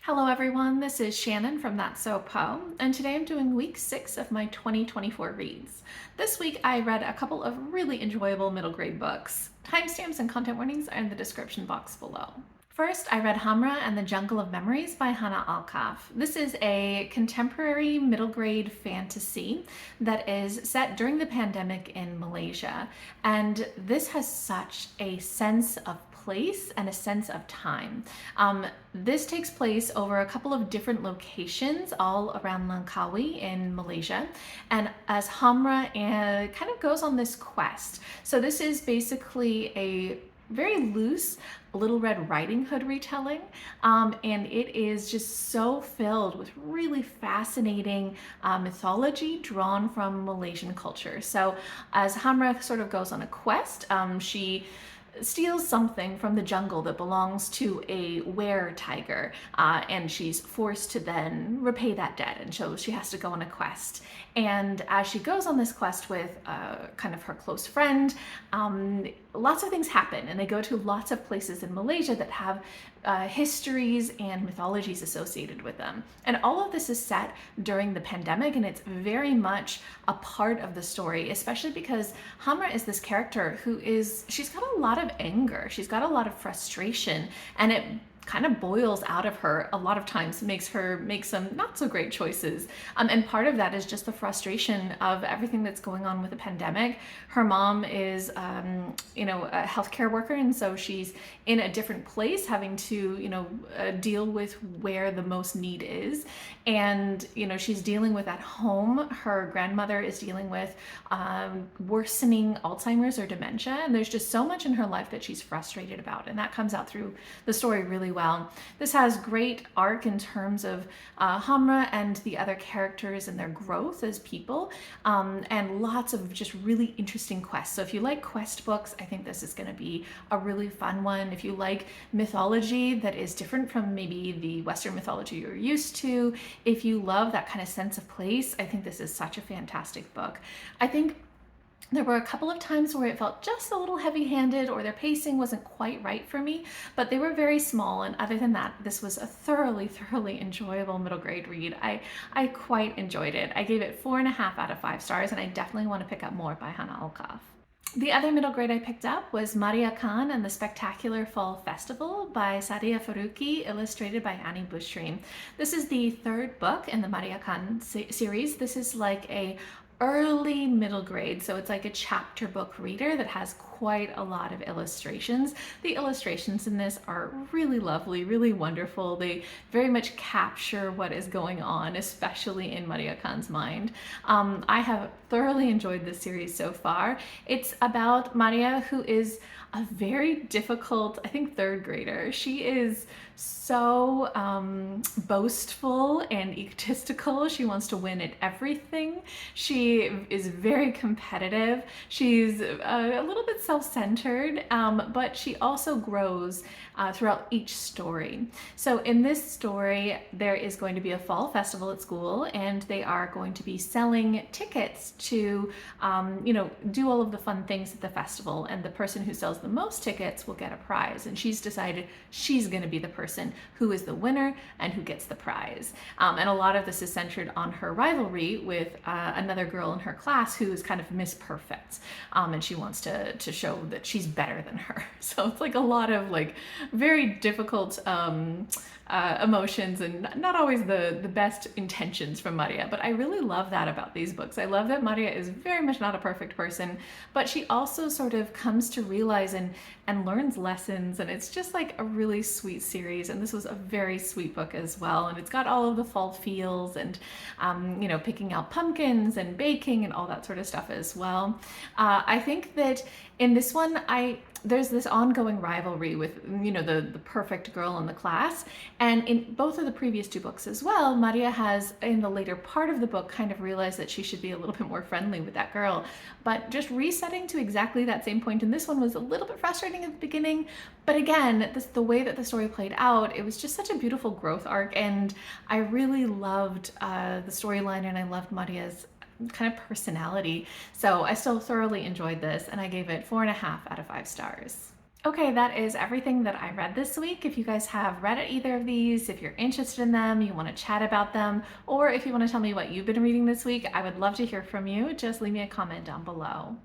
Hello everyone, this is Shannon from That's So Po, and today I'm doing week 6 of my 2024 reads. This week I read a couple of really enjoyable middle grade books. Timestamps and content warnings are in the description box below. First, I read Hamra and the Jungle of Memories by Hanna Alkaf. This is a contemporary middle grade fantasy that is set during the pandemic in Malaysia. And this has such a sense of place and a sense of time. This takes place over a couple of different locations all around Langkawi in Malaysia. And as Hamra kind of goes on this quest. So this is basically a very loose Little Red Riding Hood retelling, and it is just so filled with really fascinating mythology drawn from Malaysian culture. So as Hamra sort of goes on a quest, she steals something from the jungle that belongs to a were-tiger, and she's forced to then repay that debt, and so she has to go on a quest. And as she goes on this quest with kind of her close friend, lots of things happen, and they go to lots of places in Malaysia that have histories and mythologies associated with them. And all of this is set during the pandemic, and it's very much a part of the story, especially because Hamra is this character she's got a lot of anger, she's got a lot of frustration, and it kind of boils out of her a lot of times, makes her make some not so great choices. And part of that is just the frustration of everything that's going on with the pandemic. Her mom is, a healthcare worker, and so she's in a different place having to, deal with where the most need is. And, she's dealing with at home. Her grandmother is dealing with worsening Alzheimer's or dementia. And there's just so much in her life that she's frustrated about. And that comes out through the story really well. This has great arc in terms of Hamra and the other characters and their growth as people, and lots of just really interesting quests. So if you like quest books, I think this is going to be a really fun one. If you like mythology that is different from maybe the Western mythology you're used to, if you love that kind of sense of place, I think this is such a fantastic book. I think there were a couple of times where it felt just a little heavy-handed or their pacing wasn't quite right for me, but they were very small, and other than that, this was a thoroughly enjoyable middle grade read. I quite enjoyed it. I gave it 4.5 out of 5 stars, and I definitely want to pick up more by Hanna Alkaf. The other middle grade I picked up was Marya and the Spectacular Fall Festival by Saadia Faruqi, illustrated by Bushry. This is the third book in the Marya series. This is like a early middle grade, so it's like a chapter book reader that has quite a lot of illustrations. The illustrations in this are really lovely, really wonderful. They very much capture what is going on, especially in Marya Khan's mind. I have thoroughly enjoyed this series so far. It's about Marya, who is a very difficult, I think, third grader. She is so boastful and egotistical. She wants to win at everything. She is very competitive. She's a little bit self-centered, but she also grows throughout each story. So in this story, there is going to be a fall festival at school, and they are going to be selling tickets to, do all of the fun things at the festival, and the person who sells the most tickets will get a prize, and she's decided she's going to be the person who is the winner and who gets the prize. And a lot of this is centered on her rivalry with another girl in her class who is kind of Miss Perfect, and she wants to show that she's better than her. So it's like a lot of like very difficult emotions and not always the best intentions from Marya, but I really love that about these books. I love that Marya is very much not a perfect person, but she also sort of comes to realize and learns lessons, and it's just like a really sweet series. And this was a very sweet book as well, and it's got all of the fall feels and picking out pumpkins and baking and all that sort of stuff as well. I think that in this one, there's this ongoing rivalry with, the perfect girl in the class. And in both of the previous two books as well, Marya has, in the later part of the book, kind of realized that she should be a little bit more friendly with that girl. But just resetting to exactly that same point in this one was a little bit frustrating at the beginning. But again, the way that the story played out, it was just such a beautiful growth arc. And I really loved the storyline, and I loved Marya's kind of personality. So I still thoroughly enjoyed this, and I gave it 4.5 out of 5 stars. Okay, that is everything that I read this week. If you guys have read either of these, if you're interested in them, you want to chat about them, or if you want to tell me what you've been reading this week, I would love to hear from you. Just leave me a comment down below.